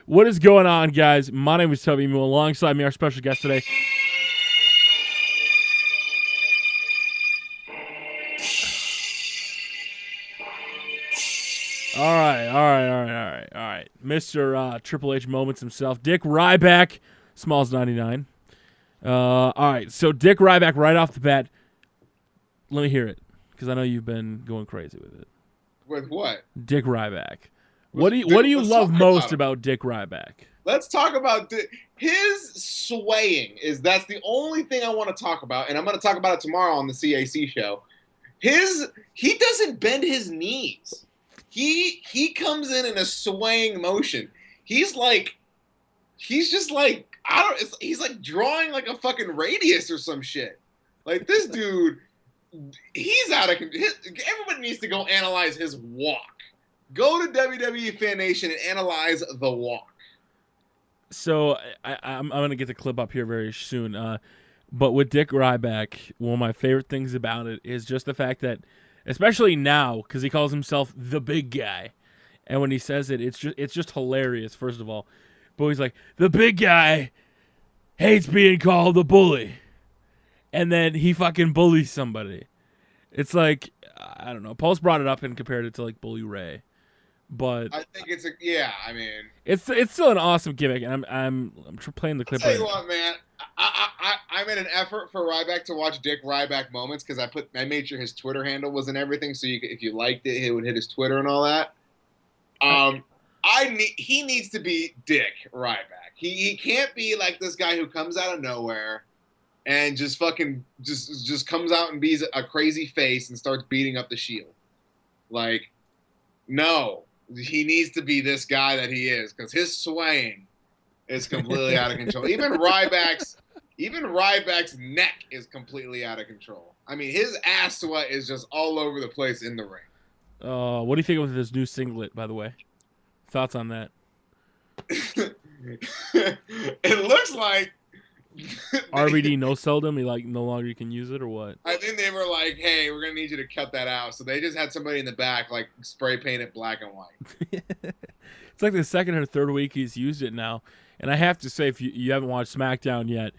What is going on, guys? My name is Tubby. Alongside me, our special guest today. All right. Mr. Triple H Moments himself, Dick Ryback, Sma11z99. All right, so Dick Ryback, right off the bat, let me hear it, because I know you've been going crazy with it. With what? Dick Ryback. What do you love most about Dick Ryback? Let's talk about his swaying. That's the only thing I want to talk about, and I'm going to talk about it tomorrow on the CAC show. He doesn't bend his knees. He comes in a swaying motion. He's just like he's like drawing like a fucking radius or some shit. Like this dude, he's out of control. Everybody needs to go analyze his walk. Go to WWE Fan Nation and analyze the walk. So I'm going to get the clip up here very soon. But with Dick Ryback, one of my favorite things about it is just the fact that, especially now, because he calls himself the big guy, and when he says it, it's just hilarious. First of all, but he's like, the big guy hates being called the bully, and then he fucking bullies somebody. It's like, I don't know. Pulse brought it up and compared it to like Bully Ray. But I think it's it's still an awesome gimmick, and I'm playing the clip. I'll tell you what, man, I made an effort for Ryback to watch Dick Ryback moments because I made sure his Twitter handle was and everything, so if you liked it, he would hit his Twitter and all that. He needs to be Dick Ryback. He can't be like this guy who comes out of nowhere and just fucking just comes out and be a crazy face and starts beating up the Shield. Like, no. He needs to be this guy that he is because his swaying is completely out of control. Even Ryback's neck is completely out of control. I mean, his ass sweat is just all over the place in the ring. What do you think of this new singlet, by the way? Thoughts on that? It looks like RVD no-sold him. He no longer can use it, or what? I think they were like, "Hey, we're gonna need you to cut that out." So they just had somebody in the back like spray paint it black and white. It's like the second or third week he's used it now, and I have to say, if you haven't watched SmackDown yet,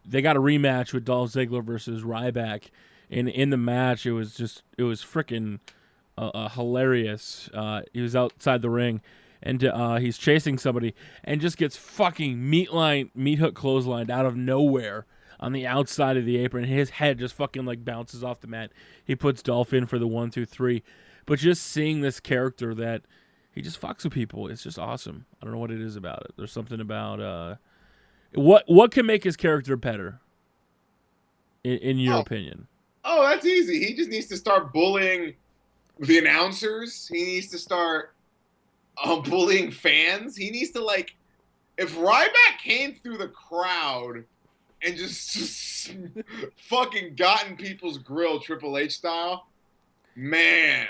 they got a rematch with Dolph Ziggler versus Ryback, and in the match it was freaking hilarious. He was outside the ring. And he's chasing somebody and just gets fucking meat hook clotheslined out of nowhere on the outside of the apron. His head just fucking like bounces off the mat. He puts Dolph in for the 1, 2, 3. But just seeing this character that he just fucks with people, it's just awesome. I don't know what it is about it. There's something about what can make his character better, in your opinion? Oh, that's easy. He just needs to start bullying the announcers. He needs to start bullying fans. He needs to if Ryback came through the crowd and just fucking gotten people's grill Triple H style, man,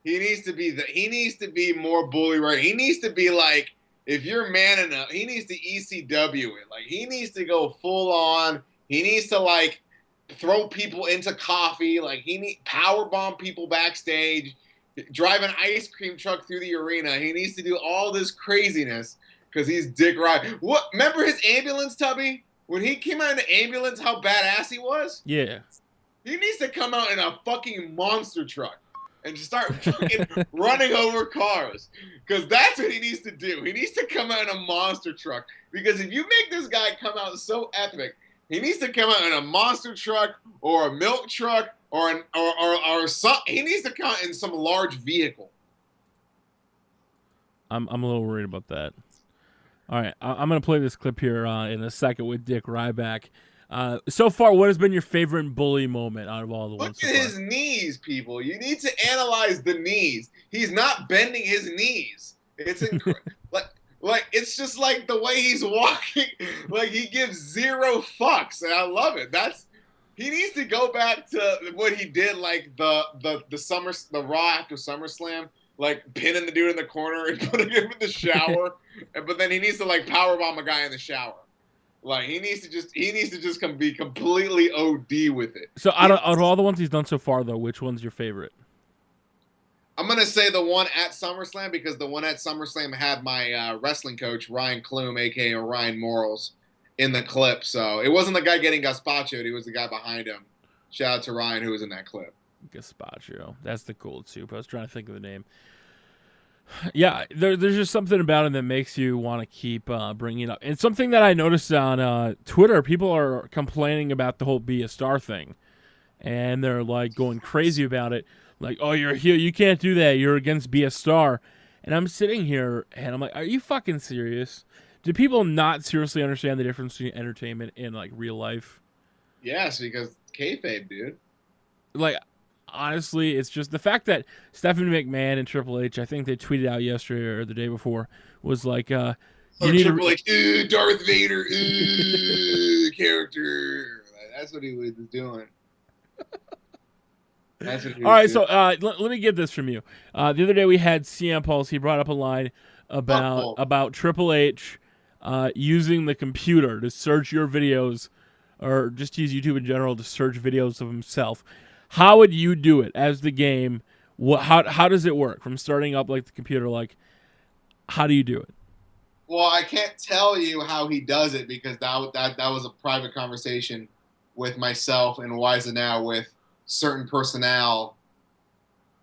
he needs to be more bully, right? He needs to be like, if you're man enough, he needs to ECW it. Like, he needs to go full on. He needs to throw people into coffee. Like, he power bomb people backstage. Drive an ice cream truck through the arena. He needs to do all this craziness because he's Dick Ryback. What? Remember his ambulance, Tubby? When he came out in the ambulance, how badass he was? Yeah. He needs to come out in a fucking monster truck and just start fucking running over cars. Because that's what he needs to do. He needs to come out in a monster truck. Because if you make this guy come out so epic, he needs to come out in a monster truck or a milk truck or some. He needs to come out in some large vehicle. I'm a little worried about that. All right, I'm gonna play this clip here in a second with Dick Ryback. So far, what has been your favorite bully moment out of all the ones? Look at his knees, people. You need to analyze the knees. He's not bending his knees. It's incredible. Like it's just like the way he's walking. Like he gives zero fucks, and I love it. He needs to go back to what he did, like the Raw after SummerSlam, like pinning the dude in the corner and putting him in the shower. But then he needs to powerbomb a guy in the shower. Like he needs to just be completely OD with it. So out of all the ones he's done so far, though, which one's your favorite? I'm gonna say the one at SummerSlam because the one at SummerSlam had my wrestling coach Ryan Klum, aka Ryan Morals, in the clip. So it wasn't the guy getting gazpachoed; he was the guy behind him. Shout out to Ryan who was in that clip. Gazpacho. That's the cold soup. I was trying to think of the name. Yeah, there's just something about it that makes you want to keep bringing it up. And something that I noticed on Twitter, people are complaining about the whole Be a Star thing. And they're like going crazy about it. Like, oh, you're here. You can't do that. You're against Be a Star. And I'm sitting here and I'm like, are you fucking serious? Do people not seriously understand the difference between entertainment and like real life? Yes, because kayfabe, dude. Like, honestly, it's just the fact that Stephanie McMahon and Triple H, I think they tweeted out yesterday or the day before, was like, you need Triple H, Darth Vader, character. That's what he was doing. That's what he was All right, doing. so let me get this from you. The other day we had CM Pulse. He brought up a line about Triple H using the computer to search your videos, or just use YouTube in general to search videos of himself. How would you do it as the game? How does it work from starting up like the computer? Like, how do you do it? Well, I can't tell you how he does it because that was a private conversation with myself and Wiza now with certain personnel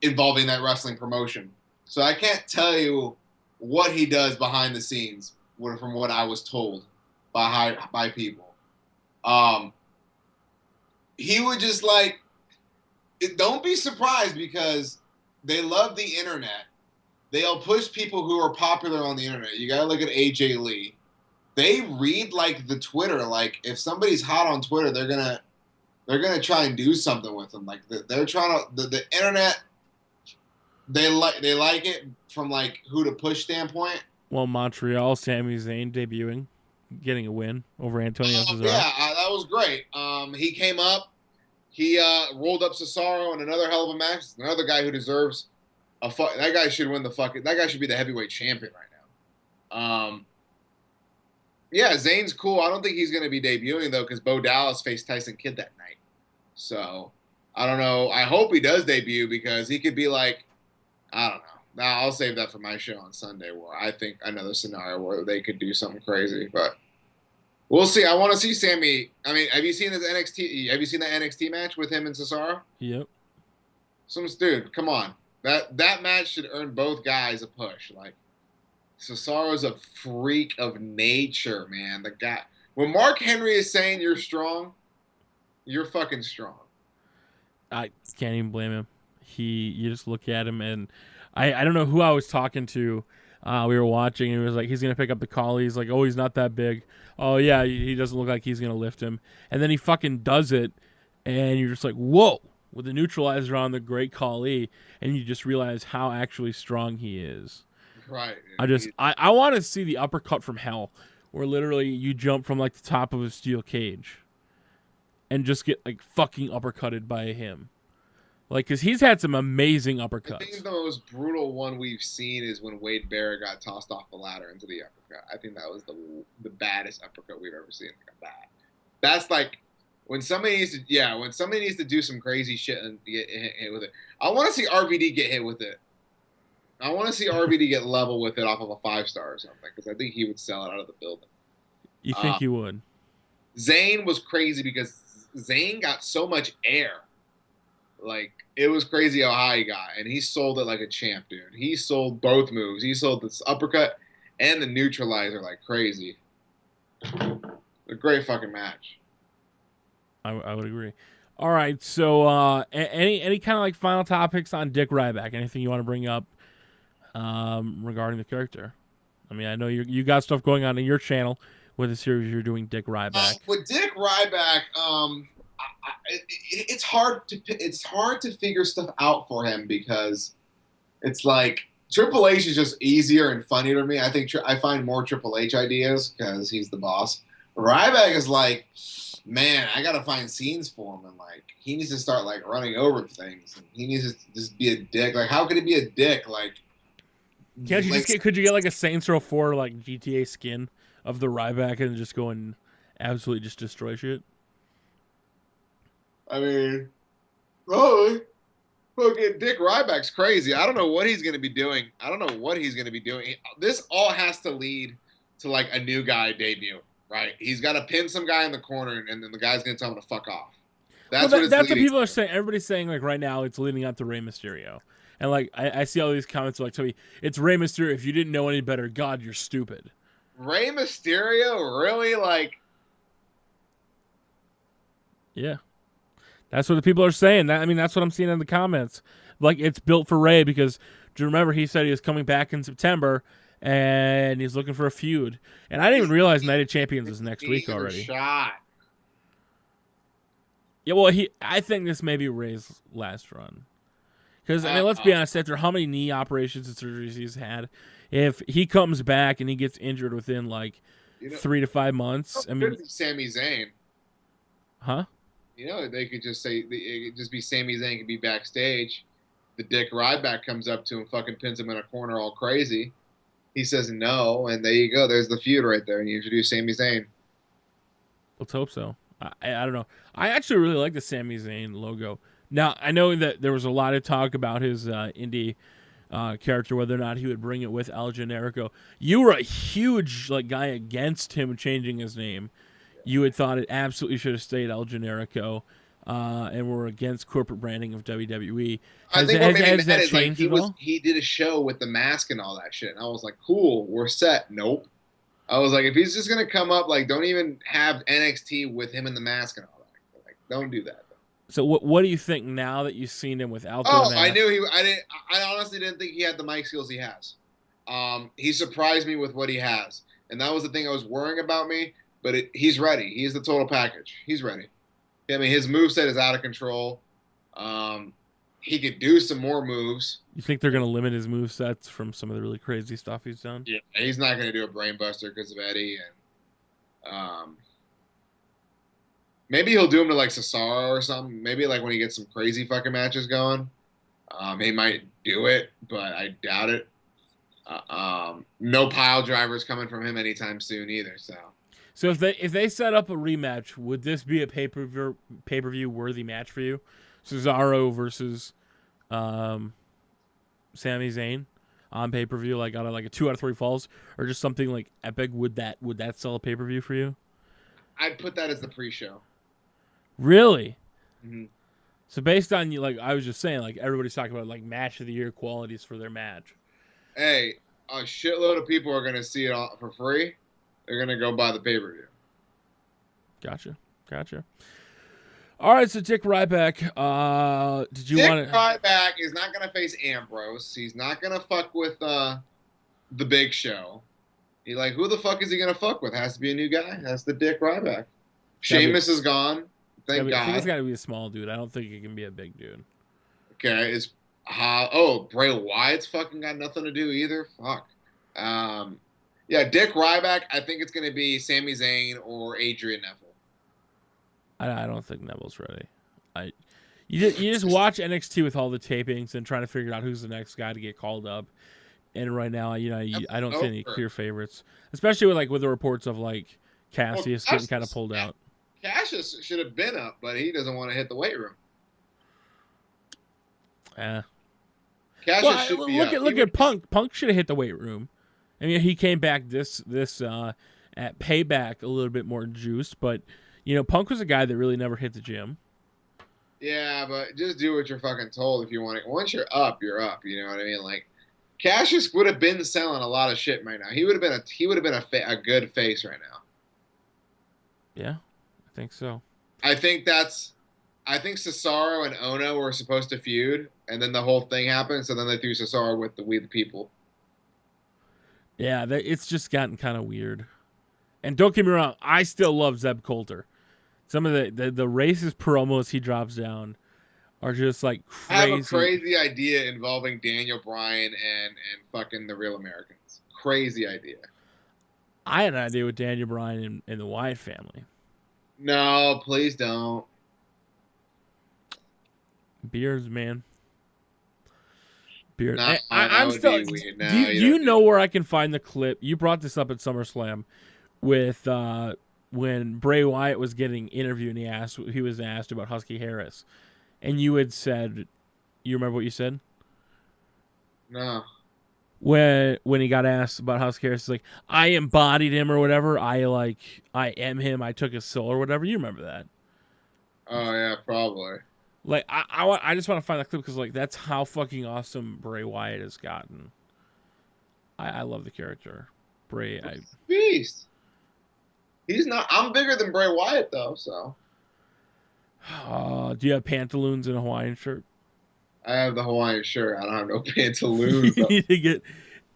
involving that wrestling promotion. So I can't tell you what he does behind the scenes from what I was told by people. He would just like, don't be surprised because they love the internet. They'll push people who are popular on the internet. You gotta look at AJ Lee. They read like the Twitter. Like if somebody's hot on Twitter, they're gonna try and do something with them. Like they're trying to the internet. They like it from like who to push standpoint. Well, Montreal, Sami Zayn debuting, getting a win over Antonio Cesaro. Yeah, that was great. He came up. He rolled up Cesaro in another hell of a match. Another guy who deserves that guy should win the fucking. That guy should be the heavyweight champion right now. Yeah, Zayn's cool. I don't think he's going to be debuting though because Bo Dallas faced Tyson Kidd that night. So I don't know. I hope he does debut because he could be like, I don't know. Nah, I'll save that for my show on Sunday where I think another scenario where they could do something crazy, but we'll see. I want to see Sammy. I mean, have you seen his NXT? Have you seen that NXT match with him and Cesaro? Yep. Dude, come on. That match should earn both guys a push. Like Cesaro's a freak of nature, man. The guy. When Mark Henry is saying you're strong, you're fucking strong. I can't even blame him. You just look at him and I don't know who I was talking to. We were watching and he was like, he's gonna pick up the call. He's like, oh, he's not that big. Oh yeah, he doesn't look like he's gonna lift him. And then he fucking does it, and you're just like, whoa, with the neutralizer on the Great Khali, and you just realize how actually strong he is. Right. I want to see the uppercut from hell, where literally you jump from like the top of a steel cage, and just get like fucking uppercutted by him. Like, because he's had some amazing uppercuts. I think the most brutal one we've seen is when Wade Barrett got tossed off the ladder into the uppercut. I think that was the baddest uppercut we've ever seen. Like, bad. That's like when somebody needs to do some crazy shit and get hit with it. I want to see RVD get hit with it. I want to see RVD get level with it off of a 5-star or something because I think he would sell it out of the building. You think he would? Zayn was crazy because Zayn got so much air. Like, it was crazy how high he got, and he sold it like a champ, dude. He sold both moves. He sold this uppercut and the neutralizer like crazy. A great fucking match. I would agree. All right, so any kind of like final topics on Dick Ryback? Anything you want to bring up regarding the character? I mean, I know you got stuff going on in your channel with the series you're doing, Dick Ryback. With Dick Ryback, it's hard to figure stuff out for him because it's like Triple H is just easier and funnier to me. I think I find more Triple H ideas because he's the boss. Ryback is like, man, I gotta find scenes for him, and like he needs to start like running over things. And he needs to just be a dick. Like, how could he be a dick? Like, can't you could you get like a Saints Row 4 like GTA skin of the Ryback and just go and absolutely just destroy shit? I mean, probably. Fucking Dick Ryback's crazy. I don't know what he's going to be doing. This all has to lead to like a new guy debut, right? He's got to pin some guy in the corner, and then the guy's going to tell him to fuck off. That's what that's what people are saying. Everybody's saying like right now it's leading up to Rey Mysterio, and like I see all these comments like, Tubby, it's Rey Mysterio. If you didn't know any better, God, you're stupid. Rey Mysterio, really? Like, yeah. That's what the people are saying. That's what I'm seeing in the comments. Like, it's built for Ray because, do you remember he said he was coming back in September and he's looking for a feud. And I didn't even realize Night of Champions is next week already. Shot. Yeah, well, I think this may be Ray's last run. Because, let's be honest, after how many knee operations and surgeries he's had, if he comes back and he gets injured within, like, 3 to 5 months, Sami Zayn. Huh? They could just say it could just be Sami Zayn could be backstage. The Dick Ryback comes up to him, fucking pins him in a corner, all crazy. He says no, and there you go. There's the feud right there, and you introduce Sami Zayn. Let's hope so. I don't know. I actually really like the Sami Zayn logo. Now I know that there was a lot of talk about his indie character, whether or not he would bring it with El Generico. You were a huge guy against him changing his name. You had thought it absolutely should have stayed El Generico, and were against corporate branding of WWE. I think what made me mad is like he did a show with the mask and all that shit, and I was like, cool, we're set. Nope. I was like, if he's just gonna come up, like, don't even have NXT with him in the mask and all that. Like, don't do that. So what do you think now that you've seen him without the mask? I knew I honestly didn't think he had the mic skills he has. He surprised me with what he has, and that was the thing I was worrying about me. But he's ready. He's the total package. He's ready. His moveset is out of control. He could do some more moves. You think they're going to limit his movesets from some of the really crazy stuff he's done? Yeah, he's not going to do a brain buster because of Eddie. And maybe he'll do him to like Cesaro or something. Maybe like when he gets some crazy fucking matches going. He might do it, but I doubt it. No pile drivers coming from him anytime soon either, so. So if they set up a rematch, would this be a pay-per-view worthy match for you? Cesaro versus Sami Zayn on pay-per-view, like on a 2 out of 3 falls, or just something like epic. Would that sell a pay-per-view for you? I'd put that as the pre-show. Really? Mm-hmm. So based on I was just saying, everybody's talking about match of the year qualities for their match. Hey, a shitload of people are gonna see it all for free. They're going to go buy the pay-per-view. Gotcha. All right, so Dick Ryback, did you want to... Dick Ryback is not going to face Ambrose. He's not going to fuck with the Big Show. Who the fuck is he going to fuck with? Has to be a new guy. That's the Dick Ryback. Sheamus is gone. Thank God. I think it's got to be a small dude. I don't think he can be a big dude. Okay. Bray Wyatt's fucking got nothing to do either. Fuck. Yeah, Dick Ryback, I think it's going to be Sami Zayn or Adrian Neville. I don't think Neville's ready. You just watch NXT with all the tapings and trying to figure out who's the next guy to get called up. And right now, I don't see any clear favorites, especially with the reports of Cassius getting kind of pulled out. Cassius should have been up, but he doesn't want to hit the weight room. Cassius should be up. Look at Punk. Punk should have hit the weight room. He came back this at Payback a little bit more juiced, but Punk was a guy that really never hit the gym. Yeah, but just do what you're fucking told if you want it. Once you're up, you're up. You know what I mean? Cassius would have been selling a lot of shit right now. He would have been a good face right now. Yeah, I think so. I think Cesaro and Ono were supposed to feud, and then the whole thing happened. So then they threw Cesaro with the We the People. Yeah, it's just gotten kind of weird. And don't get me wrong, I still love Zeb Coulter. Some of the racist promos he drops down are just crazy. I have a crazy idea involving Daniel Bryan and fucking the Real Americans. Crazy idea. I had an idea with Daniel Bryan and the Wyatt family. No, please don't. Beards, man. Beard. Nah, I'm still. Weird. No, do you know where I can find the clip? You brought this up at SummerSlam with when Bray Wyatt was getting interviewed and he was asked about Husky Harris, and you had said, You remember what you said? No. When he got asked about House Chaos, he's like, I embodied him or whatever. I am him. I took his soul or whatever. You remember that? Oh yeah, probably. Like I just want to find that clip because like that's how fucking awesome Bray Wyatt has gotten. I love the character, Bray. Beast. He's not. I'm bigger than Bray Wyatt though. So. Do you have pantaloons and a Hawaiian shirt? I have the Hawaiian shirt. I don't have no pantaloons. You need to get.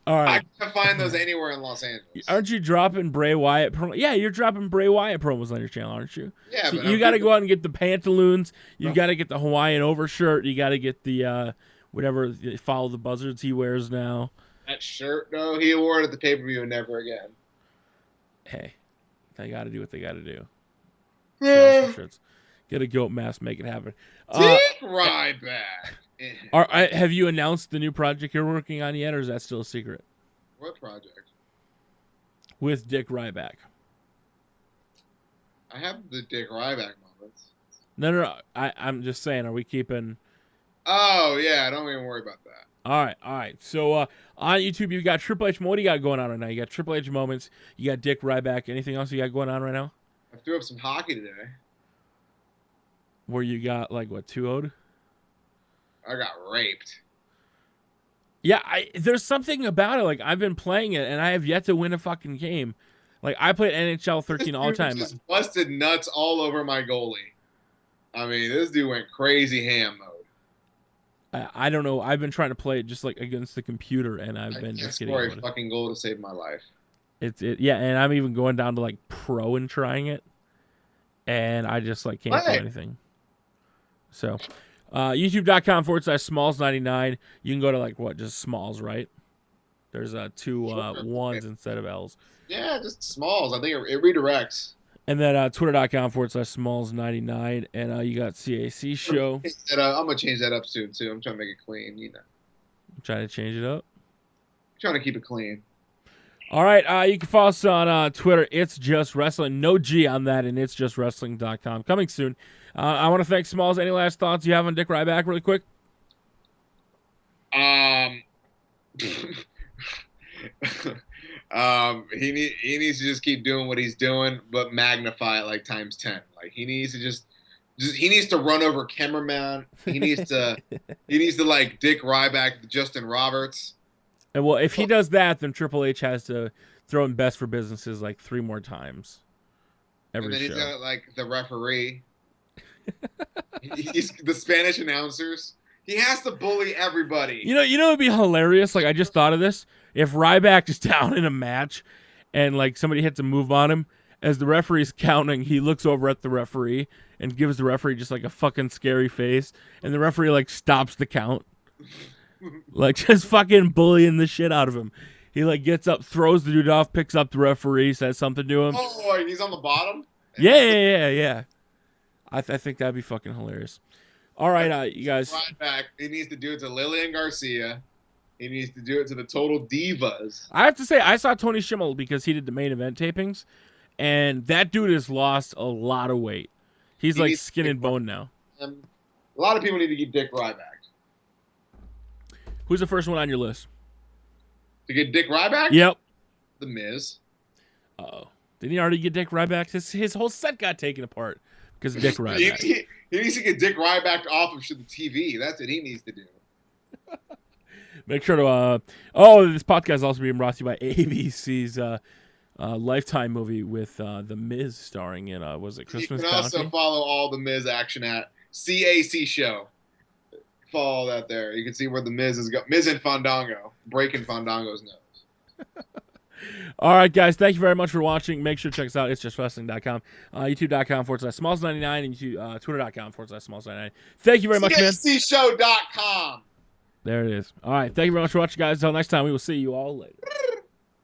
All right. I can find those anywhere in Los Angeles. Aren't you dropping Bray Wyatt? Yeah, you're dropping Bray Wyatt promos on your channel, aren't you? Yeah, so but you got to go out and get the pantaloons. You got to get the Hawaiian overshirt. You got to get the whatever follow the buzzards he wears now. That shirt, though, he wore it at the pay-per-view and never again. Hey, they got to do what they got to do. Yeah. Get a goat mask, make it happen. Dick Ryback. Have you announced the new project you're working on yet, or is that still a secret? What project? With Dick Ryback. I have the Dick Ryback moments. No. I'm just saying, are we keeping... Oh, yeah, don't even worry about that. All right. So on YouTube, you got Triple H. What do you got going on right now? You got Triple H moments. You got Dick Ryback. Anything else you got going on right now? I threw up some hockey today. Where you got, like, what, 2-0'd? I got raped. Yeah, there's something about it. Like, I've been playing it, and I have yet to win a fucking game. Like, I played NHL 13 all the time. Just busted nuts all over my goalie. I mean, this dude went crazy ham mode. I don't know. I've been trying to play it just, like, against the computer, and I've been just getting... I scored a fucking goal to save my life. Yeah, and I'm even going down to, like, pro and trying it. And I just, like, can't do anything. So... YouTube.com/Smalls99. You can go to like what, just Smalls, right? There's two ones instead of L's. Yeah, just Smalls. I think it redirects. And then Twitter.com/Smalls99. And you got CAC show. I'm gonna change that up soon too. I'm trying to make it clean. You know. I'm trying to change it up. I'm trying to keep it clean. All right, you can follow us on Twitter. It's Just Wrestling. No G on that, and it's justwrestling.com. Coming soon. I want to thank Smalls. Any last thoughts you have on Dick Ryback really quick? He needs to just keep doing what he's doing, but magnify it like times 10. Like he needs to just he needs to run over cameraman. He needs to like Dick Ryback, Justin Roberts. And well, if he does that, then Triple H has to throw in Best for Businesses like 3 more times. Every show. And then he's got like the referee. He's the Spanish announcers. He has to bully everybody. You know, it'd be hilarious. Like I just thought of this. If Ryback is down in a match, and like somebody hits a move on him, as the referee's counting, he looks over at the referee and gives the referee just like a fucking scary face, and the referee like stops the count. Like, just fucking bullying the shit out of him. He, like, gets up, throws the dude off, picks up the referee, says something to him. Oh, he's on the bottom? Yeah. I think that'd be fucking hilarious. All right, you guys. Ryback, he needs to do it to Lillian Garcia. He needs to do it to the Total Divas. I have to say, I saw Tony Schimmel because he did the main event tapings, and that dude has lost a lot of weight. He's like skin and bone now. A lot of people need to get Dick Ryback. Who's the first one on your list? To get Dick Ryback? Yep. The Miz. Uh-oh. Didn't he already get Dick Ryback? His whole set got taken apart because of Dick Ryback. he needs to get Dick Ryback off of the TV. That's what he needs to do. Make sure to... this podcast is also being brought to you by ABC's Lifetime movie with The Miz starring in, was it Christmas Bounty? You can also follow all the Miz action at CAC Show. Follow that there. You can see where the Miz is going. Miz and Fandango. Breaking Fandango's nose. All right, guys. Thank you very much for watching. Make sure to check us out. It's justwrestling.com. YouTube.com/Smalls99 and Twitter.com/Smalls99. Thank you very much, man. CACShow.com. There it is. All right. Thank you very much for watching, guys. Until next time, we will see you all later.